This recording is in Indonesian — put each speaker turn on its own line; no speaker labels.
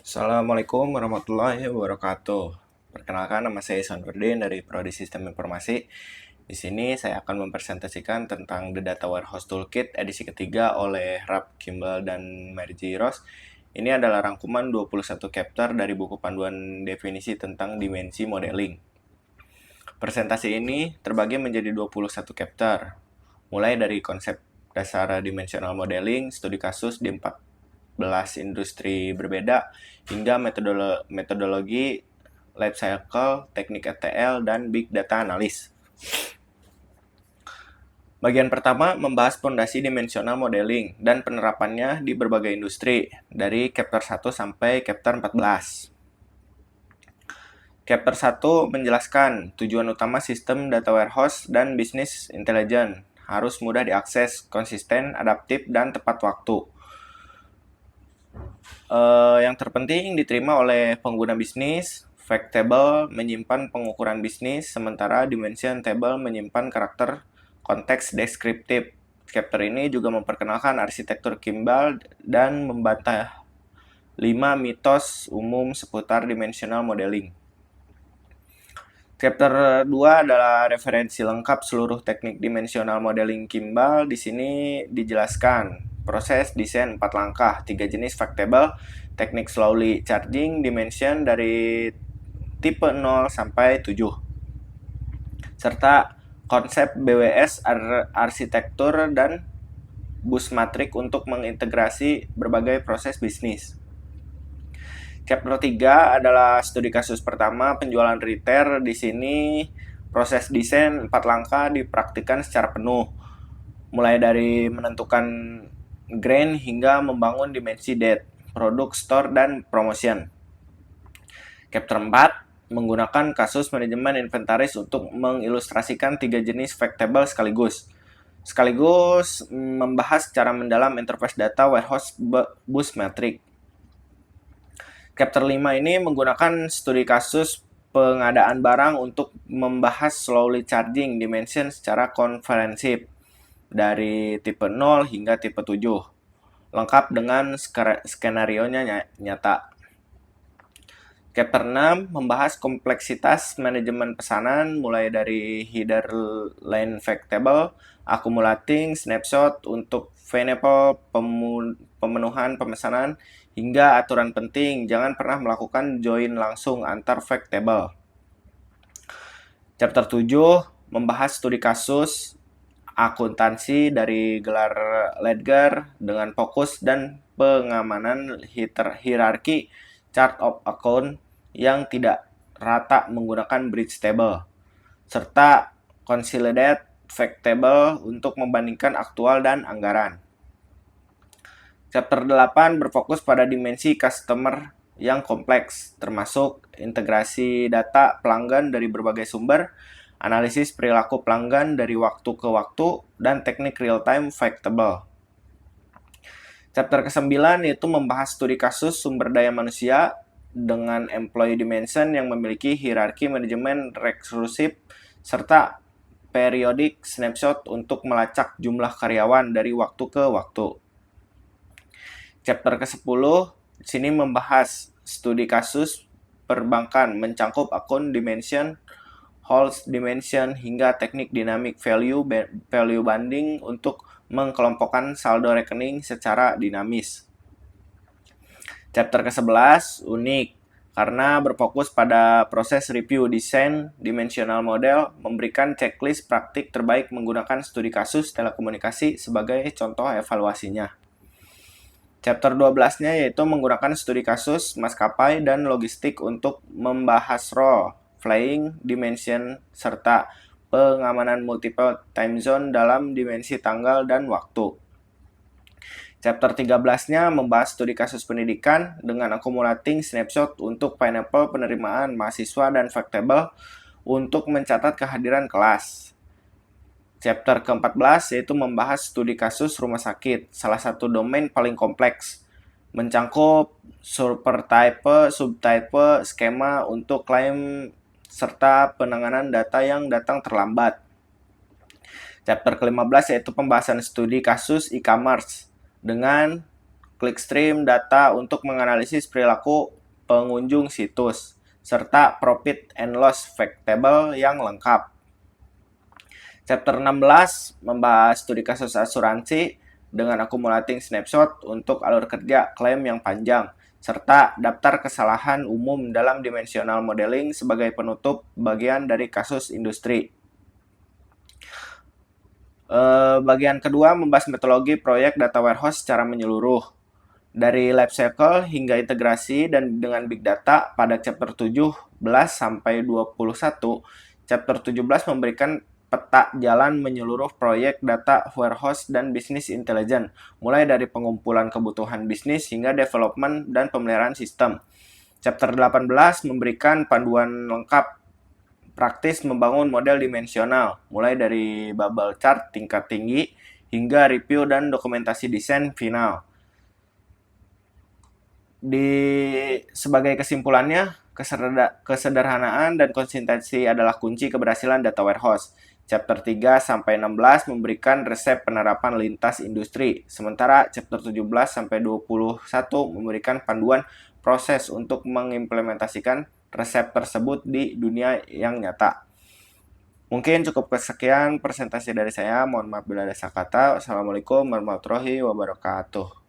Assalamualaikum warahmatullahi wabarakatuh. Perkenalkan, nama saya Ihsan Nurdin dari Prodi Sistem Informasi. Di sini saya akan mempresentasikan tentang The Data Warehouse Toolkit edisi ketiga oleh Rap, Kimball, dan Margie Ross. Ini adalah rangkuman 21 chapter dari buku panduan definisi tentang dimensi modeling. Presentasi ini terbagi menjadi 21 chapter, mulai dari konsep dasar dimensional modeling, studi kasus di 14 industri berbeda, hingga metodologi life cycle, teknik ETL, dan big data analysis. Bagian pertama membahas fondasi dimensional modeling dan penerapannya di berbagai industri, dari chapter 1 sampai chapter 14. Chapter 1 menjelaskan tujuan utama sistem data warehouse dan business intelligence harus mudah diakses, konsisten, adaptif, dan tepat waktu. Yang terpenting diterima oleh pengguna bisnis. Fact table menyimpan pengukuran bisnis, sementara dimension table menyimpan karakter konteks deskriptif. Chapter ini juga memperkenalkan arsitektur Kimball dan membantah 5 mitos umum seputar dimensional modeling. Chapter 2 adalah referensi lengkap seluruh teknik dimensional modeling Kimball. Di sini dijelaskan proses desain 4 langkah, 3 jenis fact table, teknik slowly charging, dimension dari tipe 0 sampai 7, serta konsep BWS arsitektur dan bus matrik untuk mengintegrasi berbagai proses bisnis. Chapter 3 adalah studi kasus pertama penjualan retail. Di sini proses desain 4 langkah dipraktikkan secara penuh, mulai dari menentukan grain hingga membangun dimensi date, produk, store, dan promotion. Chapter 4 menggunakan kasus manajemen inventaris untuk mengilustrasikan 3 jenis fact table sekaligus membahas secara mendalam interface data warehouse bus metric. Chapter 5 ini menggunakan studi kasus pengadaan barang untuk membahas slowly charging dimension secara komprehensif dari tipe 0 hingga tipe 7, lengkap dengan skenario-nya nyata. Chapter 6 membahas kompleksitas manajemen pesanan, mulai dari header line fact table, accumulating, snapshot untuk variable pemenuhan pemesanan, hingga aturan penting, jangan pernah melakukan join langsung antar fact table. Chapter 7 membahas studi kasus akuntansi dari gelar Ledger dengan fokus dan pengamanan hierarki chart of account yang tidak rata menggunakan bridge table, serta consolidated fact table untuk membandingkan aktual dan anggaran. Chapter 8 berfokus pada dimensi customer yang kompleks, termasuk integrasi data pelanggan dari berbagai sumber, analisis perilaku pelanggan dari waktu ke waktu, dan teknik real-time fact table. Chapter ke-9 yaitu membahas studi kasus sumber daya manusia dengan employee dimension yang memiliki hierarki manajemen rekrursif serta periodic snapshot untuk melacak jumlah karyawan dari waktu ke waktu. Chapter ke-10 sini membahas studi kasus perbankan mencangkup akun dimension, holds dimension, hingga teknik dynamic value banding untuk mengkelompokkan saldo rekening secara dinamis. Chapter ke-11 unik karena berfokus pada proses review desain dimensional model, memberikan checklist praktik terbaik menggunakan studi kasus telekomunikasi sebagai contoh evaluasinya. Chapter 12-nya yaitu menggunakan studi kasus maskapai dan logistik untuk membahas role, flying, dimension, serta pengamanan multiple time zone dalam dimensi tanggal dan waktu. Chapter 13-nya membahas studi kasus pendidikan dengan accumulating snapshot untuk pineapple penerimaan mahasiswa dan fact table untuk mencatat kehadiran kelas. Chapter ke-14 yaitu membahas studi kasus rumah sakit, salah satu domain paling kompleks, mencangkup supertype, subtype, skema untuk klaim serta penanganan data yang datang terlambat. Chapter ke-15 yaitu pembahasan studi kasus e-commerce dengan clickstream data untuk menganalisis perilaku pengunjung situs, serta profit and loss fact table yang lengkap. Chapter 16 membahas studi kasus asuransi dengan accumulating snapshot untuk alur kerja klaim yang panjang, serta daftar kesalahan umum dalam dimensional modeling sebagai penutup bagian dari kasus industri. Bagian kedua membahas metodologi proyek data warehouse secara menyeluruh, dari life cycle hingga integrasi dan dengan big data pada chapter 17 sampai 21. Chapter 17 memberikan peta jalan menyeluruh proyek data warehouse dan bisnis intelligence, mulai dari pengumpulan kebutuhan bisnis hingga development dan pemeliharaan sistem. Chapter 18 memberikan panduan lengkap praktis membangun model dimensional, mulai dari bubble chart tingkat tinggi hingga review dan dokumentasi desain final. Sebagai kesimpulannya, kesederhanaan dan konsistensi adalah kunci keberhasilan data warehouse. Chapter 3 sampai 16 memberikan resep penerapan lintas industri, sementara chapter 17 sampai 21 memberikan panduan proses untuk mengimplementasikan resep tersebut di dunia yang nyata. Mungkin cukup kesekian presentasi dari saya. Mohon maaf bila ada salah kata. Wassalamualaikum warahmatullahi wabarakatuh.